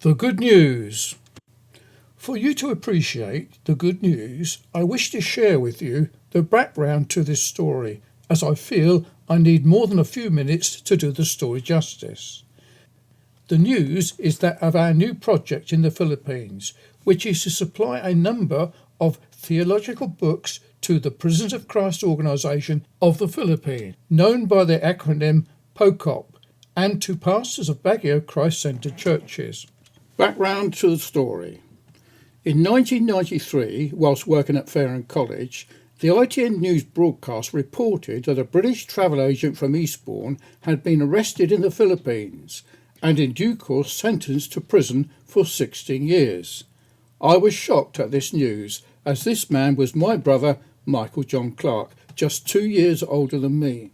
The good news. For you to appreciate the good news, I wish to share with you the background to this story, as I feel I need more than a few minutes to do the story justice. The news is that of our new project in the Philippines, which is to supply a number of theological books to the Prisons of Christ organisation of the Philippines, known by the acronym POCOP, and to pastors of Baguio Christ-centred churches. Background to the story. In 1993, whilst working at Fareham College, the ITN News broadcast reported that a British travel agent from Eastbourne had been arrested in the Philippines and in due course sentenced to prison for 16 years. I was shocked at this news, as this man was my brother, Michael John Clark, just 2 years older than me.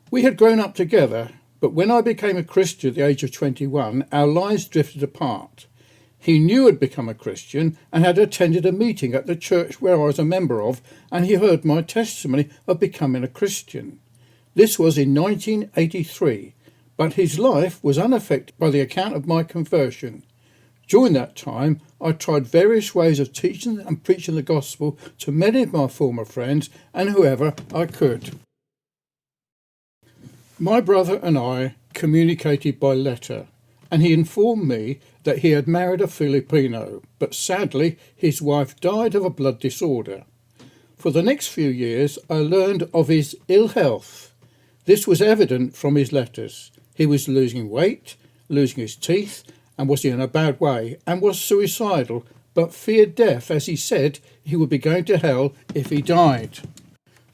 We had grown up together, but when I became a Christian at the age of 21, our lives drifted apart. He knew I'd become a Christian and had attended a meeting at the church where I was a member of, and he heard my testimony of becoming a Christian. This was in 1983, but his life was unaffected by the account of my conversion. During that time, I tried various ways of teaching and preaching the gospel to many of my former friends and whoever I could. My brother and I communicated by letter, and he informed me that he had married a Filipino, but sadly his wife died of a blood disorder. For the next few years I learned of his ill health. This was evident from his letters. He was losing weight, losing his teeth, and was in a bad way, and was suicidal, but feared death, as he said he would be going to hell if he died.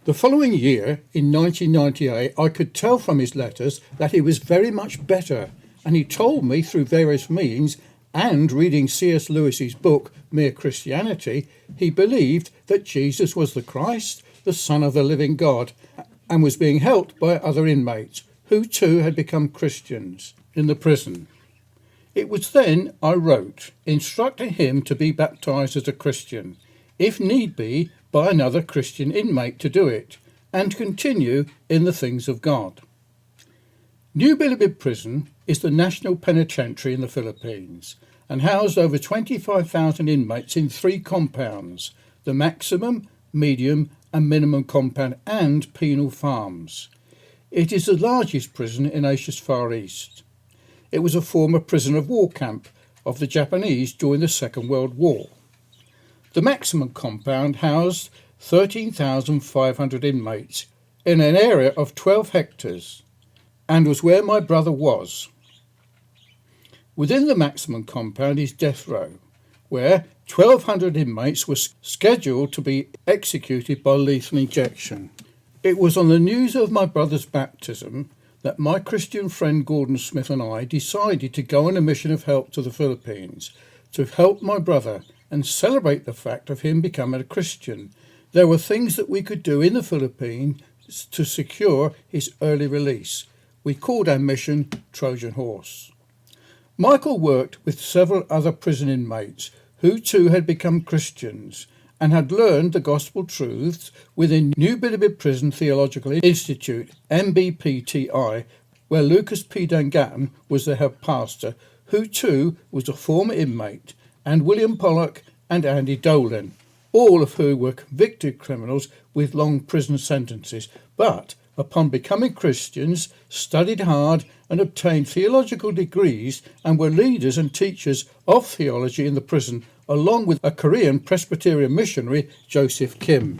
The following year, in 1998, I could tell from his letters that he was very much better, and he told me through various means, and reading C.S. Lewis's book, Mere Christianity, he believed that Jesus was the Christ, the Son of the living God, and was being helped by other inmates, who too had become Christians, in the prison. It was then I wrote, instructing him to be baptised as a Christian, if need be, by another Christian inmate to do it, and continue in the things of God. New Bilibid Prison is the national penitentiary in the Philippines and housed over 25,000 inmates in 3 compounds, the maximum, medium and minimum compound and penal farms. It is the largest prison in Asia's Far East. It was a former prisoner of war camp of the Japanese during the Second World War. The maximum compound housed 13,500 inmates in an area of 12 hectares and was where my brother was. Within the maximum compound is death row, where 1,200 inmates were scheduled to be executed by lethal injection. It was on the news of my brother's baptism that my Christian friend Gordon Smith and I decided to go on a mission of help to the Philippines to help my brother and celebrate the fact of him becoming a Christian. There were things that we could do in the Philippines to secure his early release. We called our mission Trojan Horse. Michael worked with several other prison inmates who too had become Christians and had learned the gospel truths within New Bilibid Prison Theological Institute, MBPTI, where Lucas P. Dangan was the head pastor, who too was a former inmate, and William Pollock and Andy Dolan, all of who were convicted criminals with long prison sentences, but upon becoming Christians, studied hard and obtained theological degrees and were leaders and teachers of theology in the prison, along with a Korean Presbyterian missionary, Joseph Kim.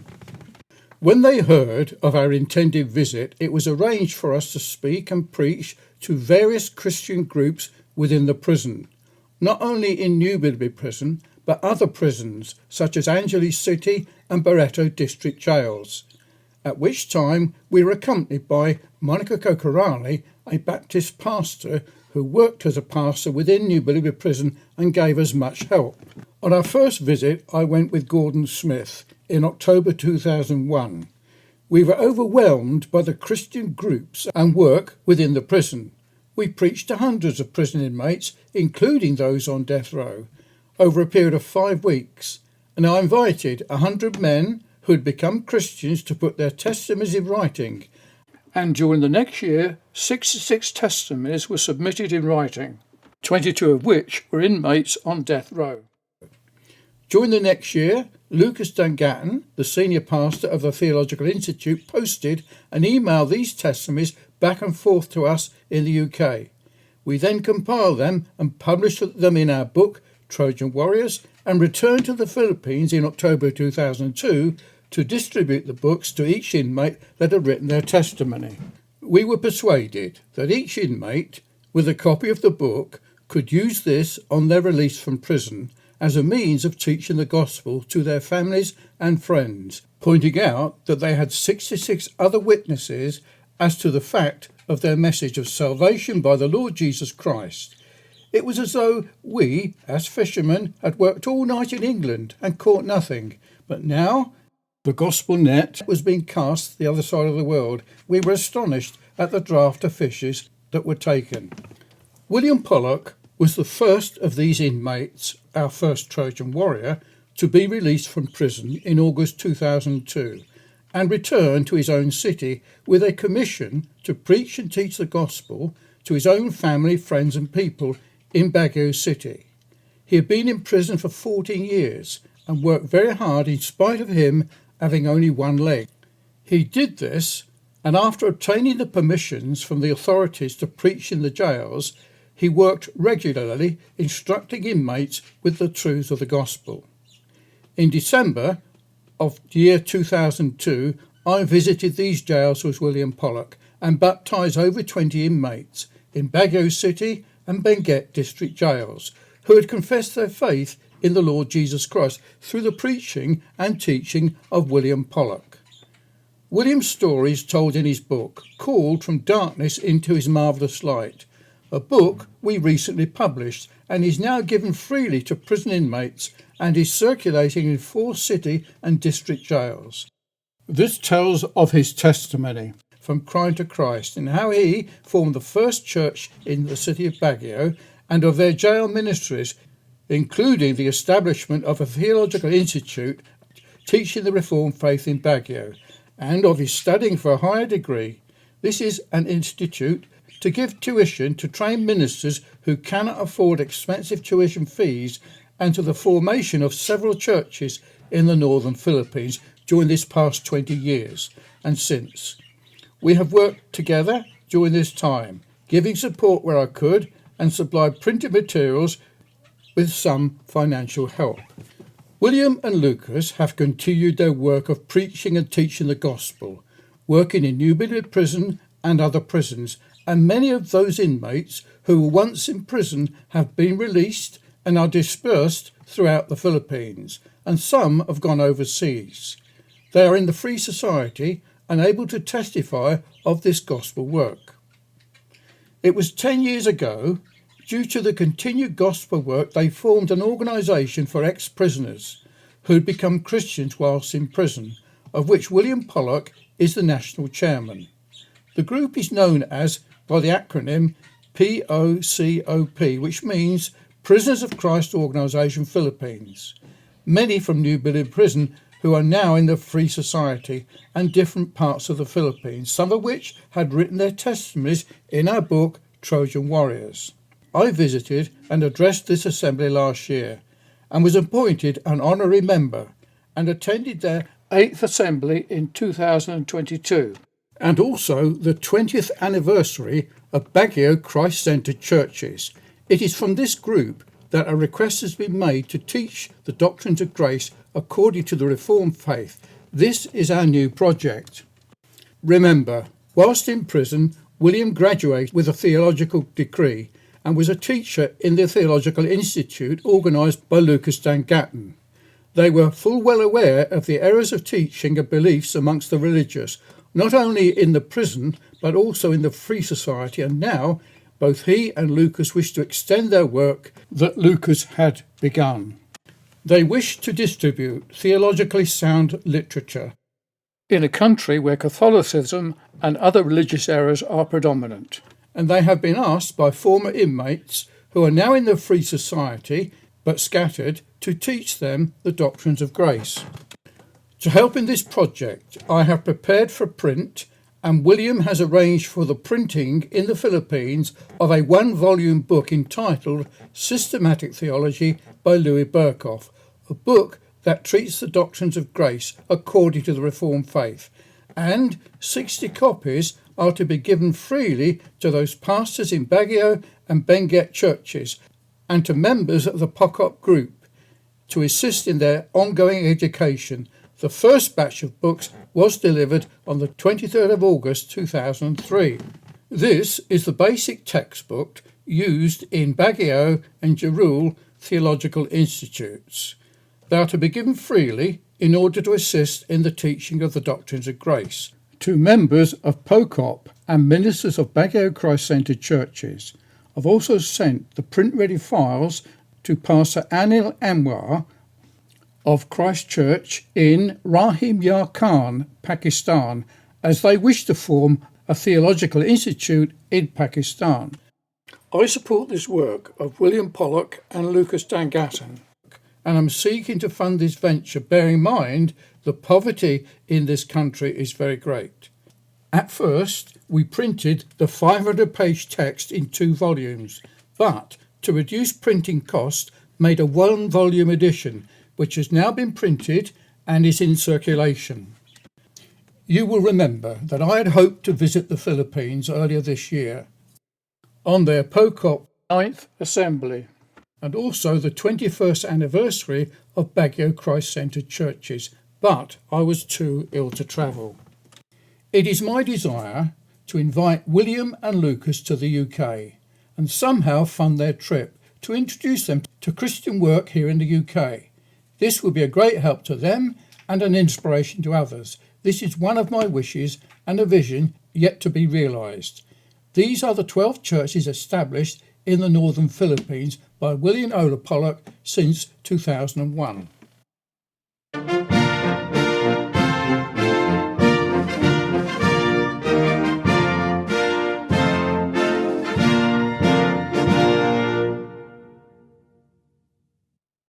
When they heard of our intended visit, it was arranged for us to speak and preach to various Christian groups within the prison, not only in New Bilibid Prison, but other prisons such as Angeles City and Barreto District Jails, at which time we were accompanied by Monica Kokorani, a Baptist pastor who worked as a pastor within New Bilibid Prison and gave us much help. On our first visit, I went with Gordon Smith in October 2001. We were overwhelmed by the Christian groups and work within the prison. We preached to hundreds of prison inmates, including those on death row, over a period of 5 weeks, and I invited 100 men who had become Christians to put their testimonies in writing, and during the next year 66 testimonies were submitted in writing. 22 of which were inmates on death row. During the next year, Lucas Dangatton, the senior pastor of the Theological Institute, posted and emailed these testimonies back and forth to us in the UK. We then compiled them and published them in our book, Trojan Warriors, and returned to the Philippines in October 2002 to distribute the books to each inmate that had written their testimony. We were persuaded that each inmate, with a copy of the book, could use this on their release from prison as a means of teaching the gospel to their families and friends, pointing out that they had 66 other witnesses as to the fact of their message of salvation by the Lord Jesus Christ. It was as though we, as fishermen, had worked all night in England and caught nothing, but now the gospel net was being cast the other side of the world. We were astonished at the draught of fishes that were taken. William Pollock was the first of these inmates, our first Trojan warrior, to be released from prison in August 2002 and return to his own city with a commission to preach and teach the gospel to his own family, friends and people in Baguio City. He had been in prison for 14 years and worked very hard in spite of him having only one leg. He did this, and after obtaining the permissions from the authorities to preach in the jails, he worked regularly instructing inmates with the truths of the gospel. In December of the year 2002, I visited these jails with William Pollock and baptised over 20 inmates in Baguio City and Benguet district jails who had confessed their faith in the Lord Jesus Christ through the preaching and teaching of William Pollock. William's story is told in his book, called From Darkness into His Marvellous Light, a book we recently published and is now given freely to prison inmates and is circulating in 4 city and district jails. This tells of his testimony from crime to Christ and how he formed the first church in the city of Baguio and of their jail ministries, including the establishment of a theological institute teaching the Reformed faith in Baguio, and of his studying for a higher degree. This is an institute to give tuition to trained ministers who cannot afford expensive tuition fees, and to the formation of several churches in the northern Philippines during this past 20 years and since. We have worked together during this time, giving support where I could and supplied printed materials with some financial help. William and Lucas have continued their work of preaching and teaching the gospel, working in New Bedford Prison and other prisons, and many of those inmates who were once in prison have been released and are dispersed throughout the Philippines, and some have gone overseas. They are in the Free Society and able to testify of this gospel work. It was 10 years ago, due to the continued gospel work, they formed an organisation for ex-prisoners who had become Christians whilst in prison, of which William Pollock is the national chairman. The group is known as, by the acronym, POCOP, which means Prisoners of Christ Organisation Philippines. Many from New Bedford Prison who are now in the Free Society and different parts of the Philippines, some of which had written their testimonies in our book, Trojan Warriors. I visited and addressed this assembly last year and was appointed an honorary member and attended their 8th assembly in 2022 and also the 20th anniversary of Baguio Christ-centred churches. It is from this group that a request has been made to teach the doctrines of grace according to the Reformed faith. This is our new project. Remember, whilst in prison, William graduated with a theological degree and was a teacher in the Theological Institute organised by Lucas Dangatton. They were full well aware of the errors of teaching and beliefs amongst the religious, not only in the prison but also in the Free Society, and now both he and Lucas wish to extend their work that Lucas had begun. They wish to distribute theologically sound literature in a country where Catholicism and other religious errors are predominant, and they have been asked by former inmates who are now in the Free Society but scattered to teach them the doctrines of grace. To help in this project, I have prepared for print and William has arranged for the printing in the Philippines of a 1-volume book entitled Systematic Theology by Louis Berkhof, a book that treats the doctrines of grace according to the Reformed faith, and 60 copies are to be given freely to those pastors in Baguio and Benguet churches and to members of the POCOP group to assist in their ongoing education. The first batch of books was delivered on the 23rd of August 2003. This is the basic textbook used in Baguio and Jerul Theological Institutes. They are to be given freely in order to assist in the teaching of the doctrines of grace to members of POCOP and ministers of Baguio Christ-centered churches. I've also sent the print-ready files to Pastor Anil Anwar of Christ Church in Rahim Yar Khan, Pakistan, as they wish to form a theological institute in Pakistan. I support this work of William Pollock and Lucas Dangatton, and I'm seeking to fund this venture, bearing in mind the poverty in this country is very great. At first, we printed the 500-page text in 2 volumes, but to reduce printing costs, made a 1-volume edition, which has now been printed and is in circulation. You will remember that I had hoped to visit the Philippines earlier this year on their POCOP 9th Assembly and also the 21st anniversary of Baguio Christ-centered churches, but I was too ill to travel. It is my desire to invite William and Lucas to the UK and somehow fund their trip to introduce them to Christian work here in the UK. This will be a great help to them and an inspiration to others. This is one of my wishes and a vision yet to be realised. These are the 12 churches established in the northern Philippines by William Ola Pollock since 2001.